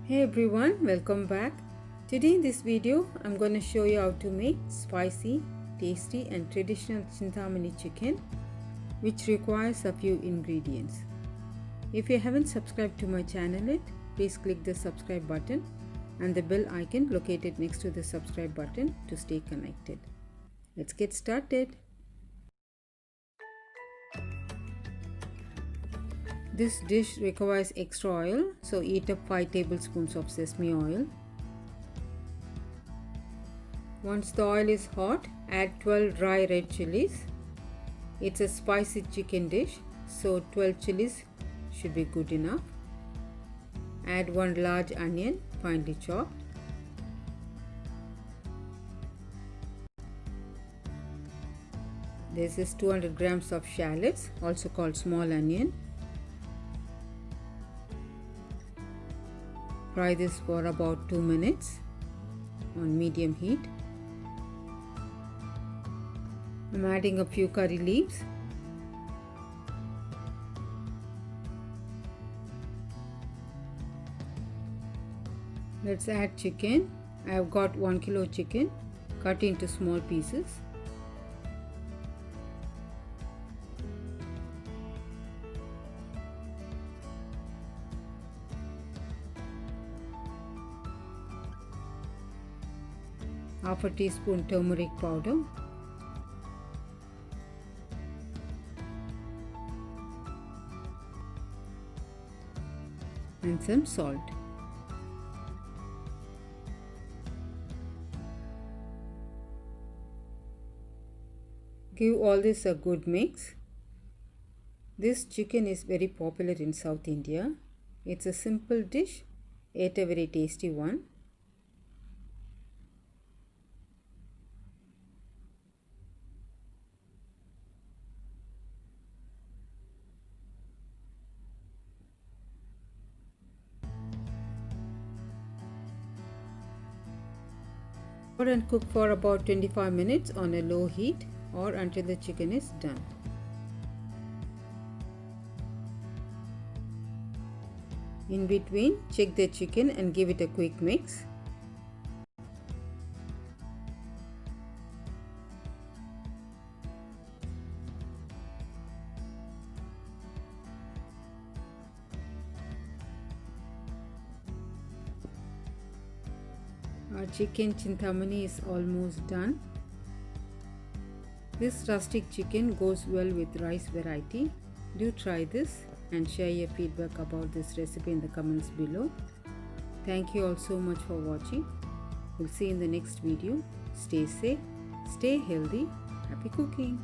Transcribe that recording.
Hey everyone, welcome back. Today in this video, I'm going to show you how to make spicy, tasty and traditional Chinthamani chicken, which requires a few ingredients. If you haven't subscribed to my channel yet, please click the subscribe button and the bell icon located next to the subscribe button to stay connected. Let's get started. This dish requires extra oil, so heat up 5 tablespoons of sesame oil. Once the oil is hot, add 12 dry red chillies. It's a spicy chicken dish, so 12 chillies should be good enough. Add 1 large onion, finely chopped. This is 200 grams of shallots, also called small onion. Fry this for about 2 minutes on medium heat. I'm adding a few curry leaves. Let's add chicken. I have got 1 kilo chicken cut into small pieces. Half a teaspoon turmeric powder, and some salt. Give all this a good mix. This chicken is very popular in South India. It's a simple dish, yet a very tasty one. And cook for about 25 minutes on a low heat or until the chicken is done. In between, check the chicken and give it a quick mix. Our chicken Chinthamani is almost done. This rustic chicken goes well with rice variety. Do try this and share your feedback about this recipe in the comments below. Thank you all so much for watching. We'll see you in the next video. Stay safe, stay healthy, happy cooking.